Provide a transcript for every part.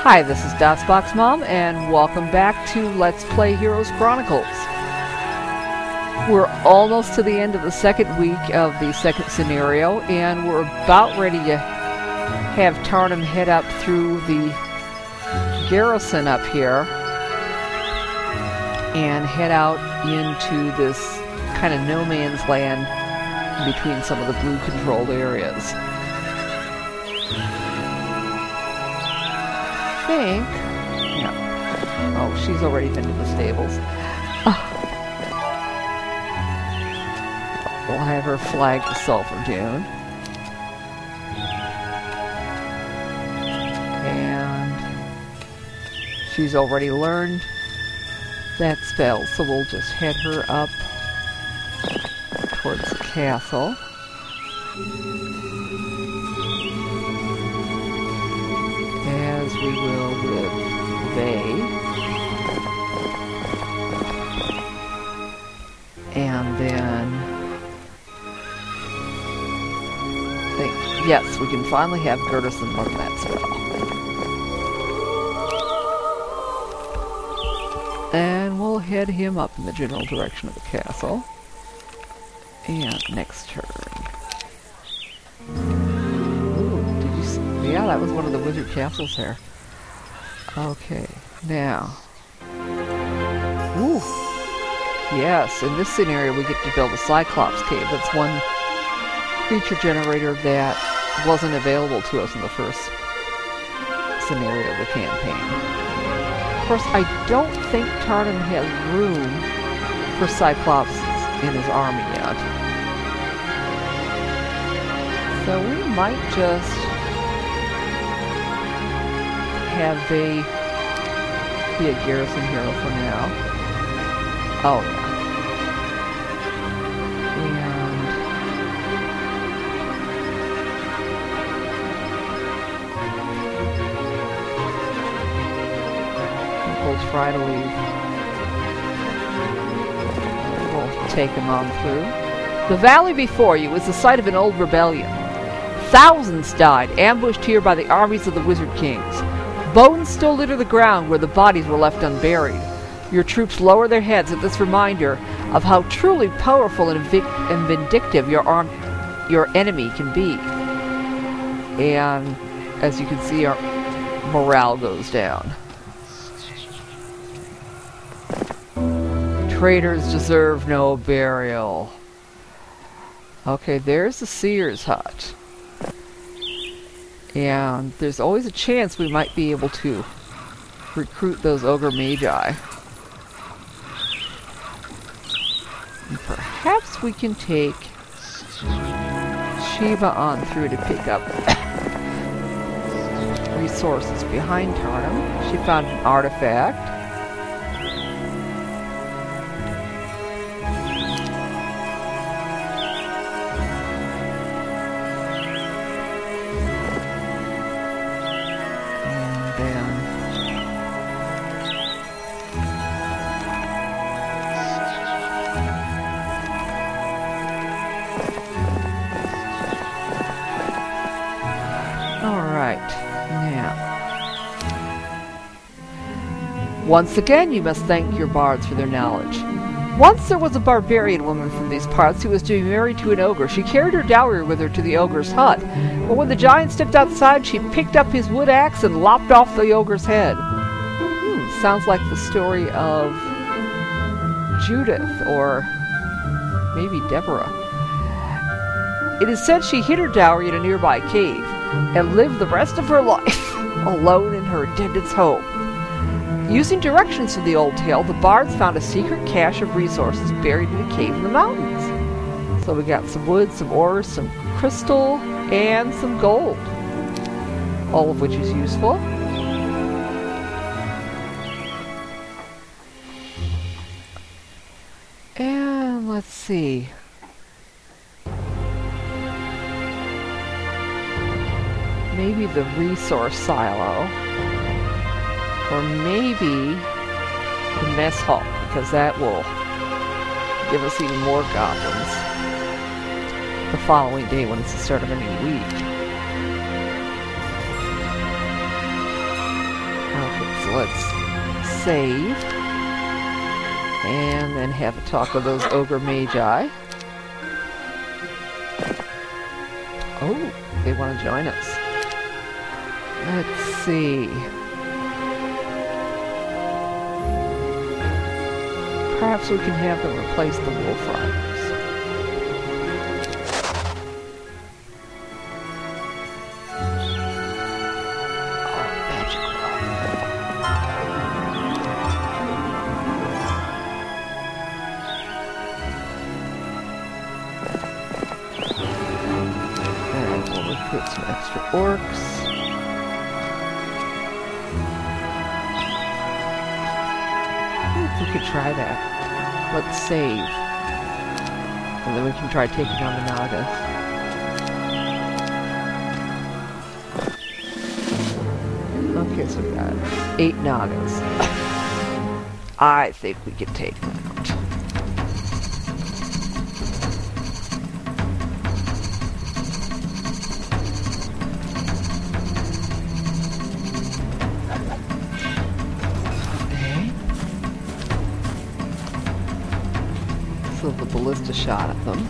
Hi, this is DOSBox Mom, and welcome back to Let's Play Heroes Chronicles. We're almost to the end of the second week of the second scenario, and we're about ready to have Tarnum head up through the garrison up here and head out into this kind of no man's land between some of the blue controlled areas. Yeah. Oh, she's already been to the stables. We'll have her flag the Sulphur Dune. And she's already learned that spell, so we'll just head her up towards the castle. As we will with Vay. And then yes, we can finally have Garrison learn that spell. And we'll head him up in the general direction of the castle. And next turn. Yeah, that was one of the wizard castles there. Okay, now. Ooh. Yes, in this scenario we get to build a Cyclops cave. That's one creature generator that wasn't available to us in the first scenario of the campaign. Of course, I don't think Tarnum has room for Cyclops in his army yet. So we might just have Vay be a garrison hero for now. Oh yeah. And we'll try to leave. We'll take him on through. The valley before you is the site of an old rebellion. Thousands died, ambushed here by the armies of the Wizard Kings. Bones still litter the ground where the bodies were left unburied. Your troops lower their heads at this reminder of how truly powerful and vindictive your enemy can be. And as you can see, our morale goes down. Traitors deserve no burial. Okay, there's the Seer's hut. And there's always a chance we might be able to recruit those ogre magi. And perhaps we can take Shiva on through to pick up resources behind Tarnum. She found an artifact. Once again, you must thank your bards for their knowledge. Once there was a barbarian woman from these parts who was to be married to an ogre. She carried her dowry with her to the ogre's hut, but when the giant stepped outside, she picked up his wood axe and lopped off the ogre's head. Sounds like the story of Judith, or maybe Deborah. It is said she hid her dowry in a nearby cave, and lived the rest of her life alone in her attendant's home. Using directions from the old tale, the bards found a secret cache of resources buried in a cave in the mountains. So we got some wood, some ore, some crystal, and some gold. All of which is useful. And let's see. Maybe the resource silo. Or maybe the mess hall, because that will give us even more goblins the following day when it's the start of a new week. so let's save. And then have a talk with those ogre magi. Oh, they want to join us. Let's see. Perhaps we can have them replace the wolf riders. Oh, magic and we'll recruit some extra orcs. We could try that. Let's save. And then we can try taking on the Nagas. Okay, so we got 8 Nagas. I think we can take them out. So the ballista shot at them.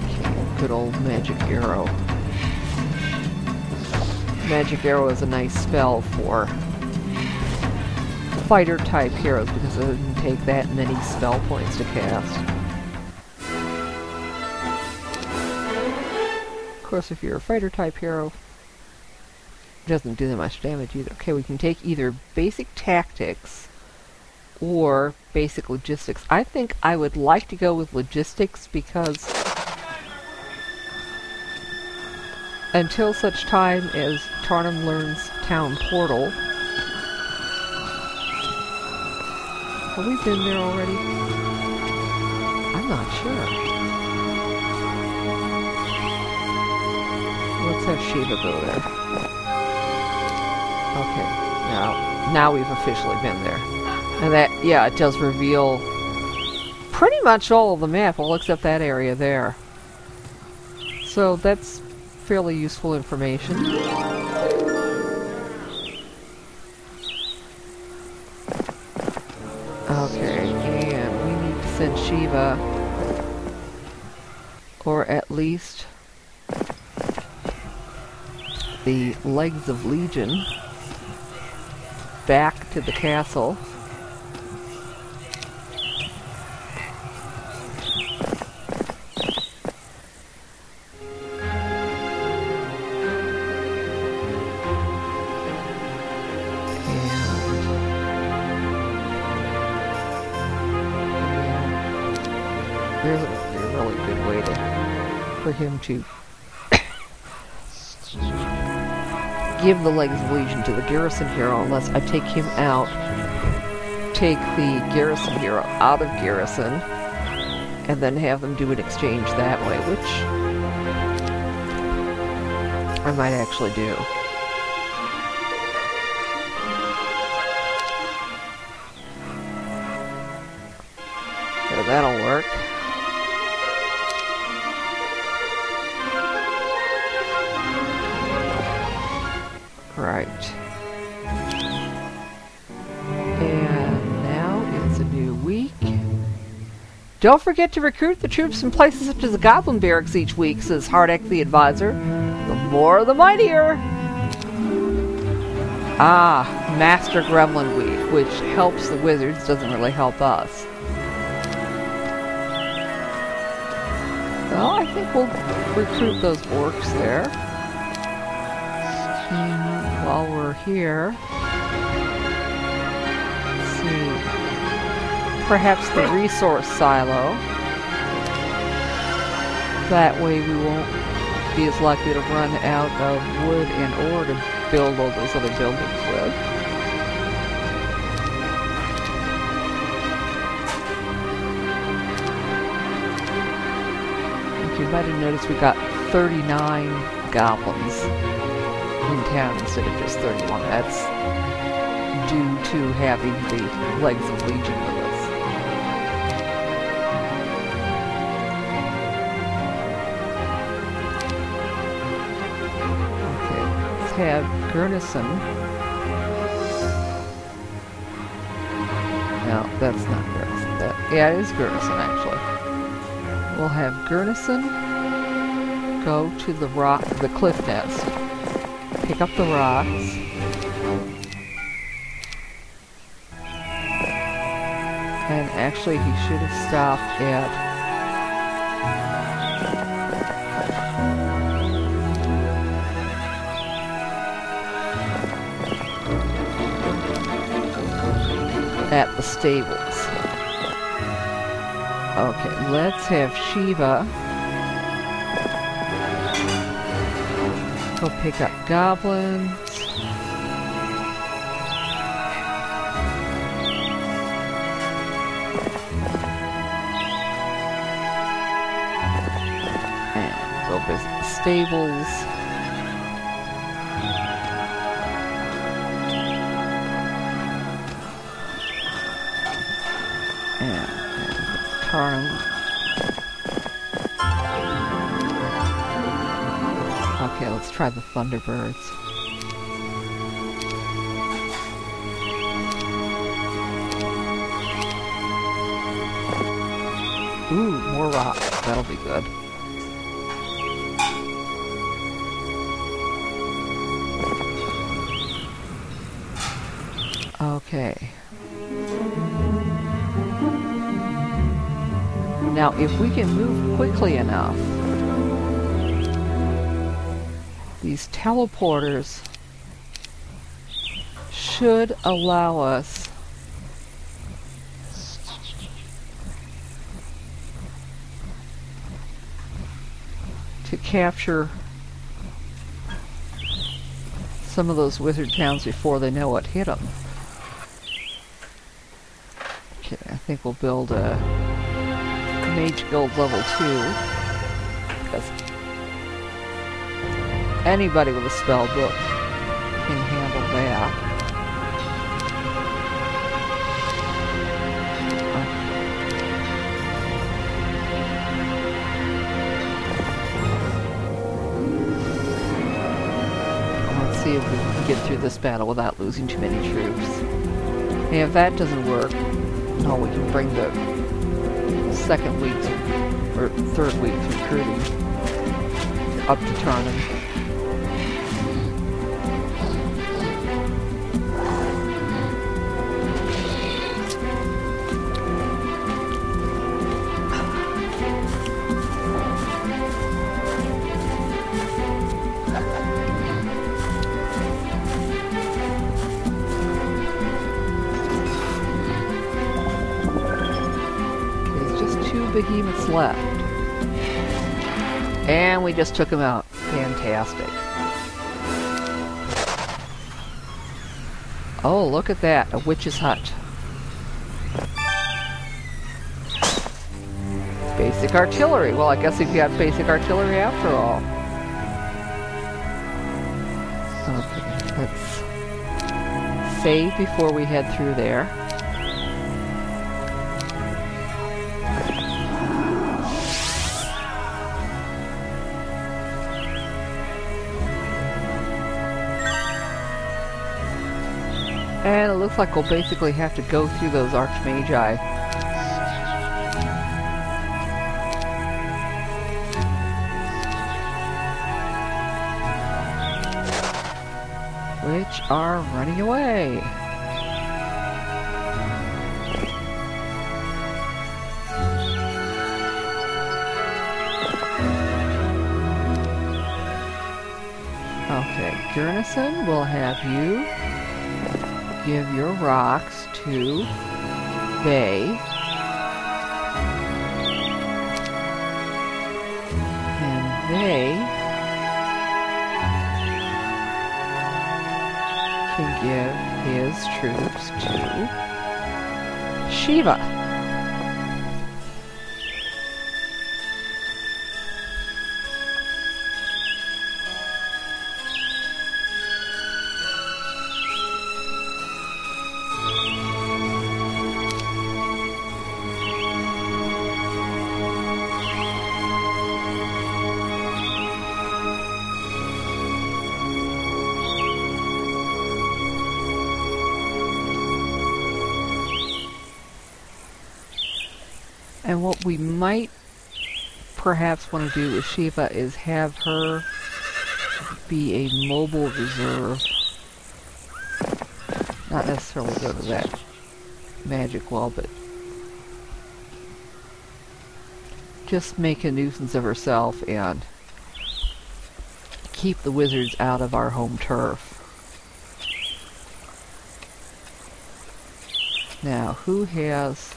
Okay, good old magic arrow. Magic arrow is a nice spell for fighter type heroes because it doesn't take that many spell points to cast. Of course, if you're a fighter type hero, it doesn't do that much damage either. Okay, we can take either basic tactics or basic logistics. I think I would like to go with logistics because until such time as Tarnum learns town portal. Have we been there already? I'm not sure. Let's have Shiva go there. Okay, now we've officially been there. And that, yeah, it does reveal pretty much all of the map, all except that area there. So that's fairly useful information. Okay, and we need to send Shiva, or at least the legs of Legion, back to the castle. There's a really good way for him to give the legs of Legion to the garrison hero unless I take him out, take the garrison hero out of garrison, and then have them do an exchange that way, which I might actually do. So that'll work. Right. And now it's a new week. Don't forget to recruit the troops in places such as the Goblin Barracks each week, says Hardek the advisor. The more the mightier. Ah, Master Gremlin Week, which helps the wizards, doesn't really help us. Well, I think we'll recruit those orcs there. While we're here, let's see, perhaps the resource silo. That way we won't be as likely to run out of wood and ore to build all those other buildings with. If you might have noticed, we got 39 goblins in town instead of just 31. That's due to having the legs of Legion with us. Okay, let's have garrison. No, that's not garrison. Yeah, it is garrison, actually. We'll have garrison go to the cliff nest, pick up the rocks, and actually he should have stopped at the stables. Okay, let's have Shiva go pick up goblins. And go visit the stables. Tarnum. Okay, let's try the Thunderbirds. Ooh, more rocks. That'll be good. Okay. Now, if we can move quickly enough, these teleporters should allow us to capture some of those wizard towns before they know what hit them. Okay, I think we'll build a Mage Guild level 2, because anybody with a spell book can handle that. Let's see if we can get through this battle without losing too many troops. And if that doesn't work, we can bring the second week or third week recruiting up to Tarnum. Behemoths left. And we just took him out. Fantastic. Oh, look at that. A witch's hut. Basic artillery. Well, I guess we've got basic artillery after all. Okay, let's save before we head through there. And it looks like we'll basically have to go through those Archmagi. Which are running away. Okay, garrison, we'll have you give your rocks to Bay. And they can give his troops to Shiva. And what we might perhaps want to do with Shiva is have her be a mobile reserve. Not necessarily go to that magic wall, but just make a nuisance of herself and keep the wizards out of our home turf. Now, who has...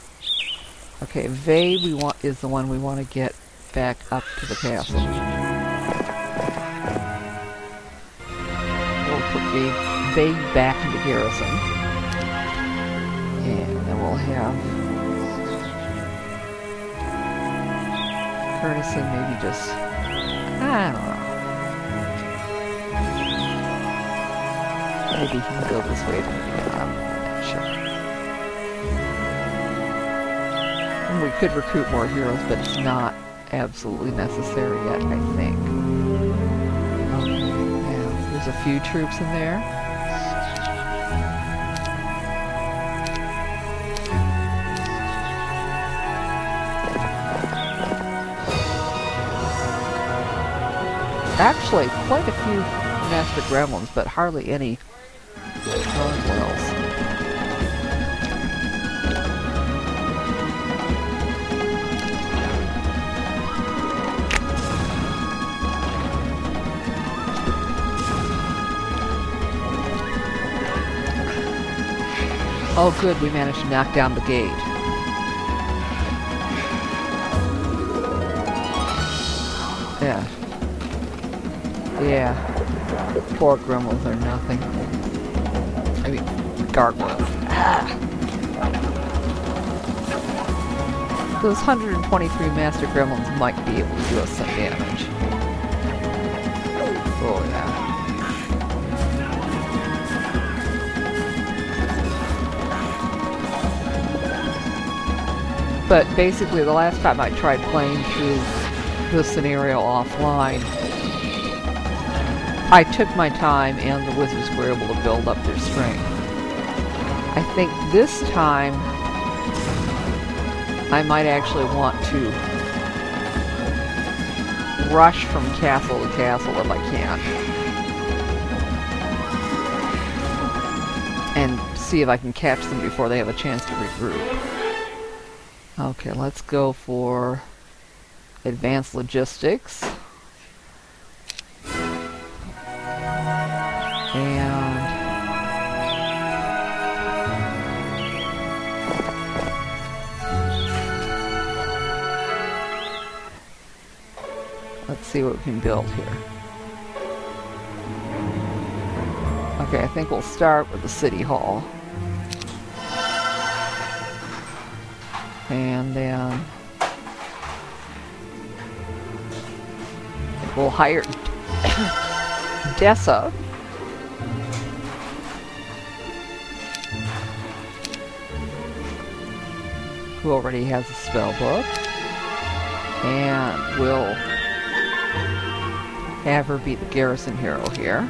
Okay, Vey is the one we want to get back up to the castle. We'll put Vey back into garrison. And then we'll have garrison maybe just... I don't know. Maybe he can go this way. I'm not sure. We could recruit more heroes, but it's not absolutely necessary yet, I think. Okay, now, there's a few troops in there. Actually, quite a few master gremlins, but hardly any gargoyles. Oh good, we managed to knock down the gate. Yeah. Yeah. Poor gremlins are nothing. I mean, gargoyles. Ah. Those 123 master gremlins might be able to do us some damage. Oh yeah. But basically, the last time I tried playing through this scenario offline, I took my time and the wizards were able to build up their strength. I think this time, I might actually want to rush from castle to castle if I can. And see if I can catch them before they have a chance to regroup. Okay, let's go for advanced logistics. And let's see what we can build here. Okay, I think we'll start with the city hall. And then we'll hire Dessa. Who already has a spell book. And we'll have her be the garrison hero here.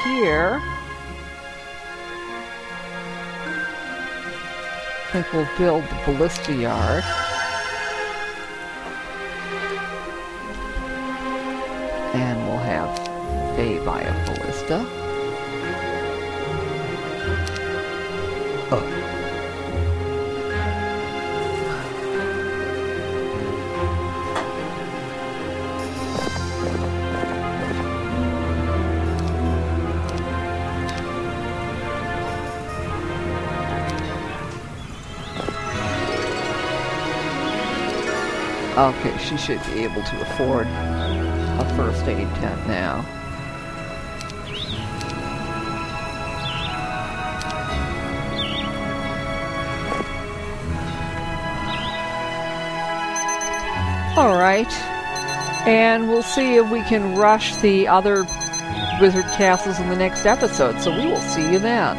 Here, I think we'll build the ballista yard. And we'll have Vey buy a ballista. Oh. Okay, she should be able to afford a first aid tent now. Alright, and we'll see if we can rush the other wizard castles in the next episode, so we will see you then.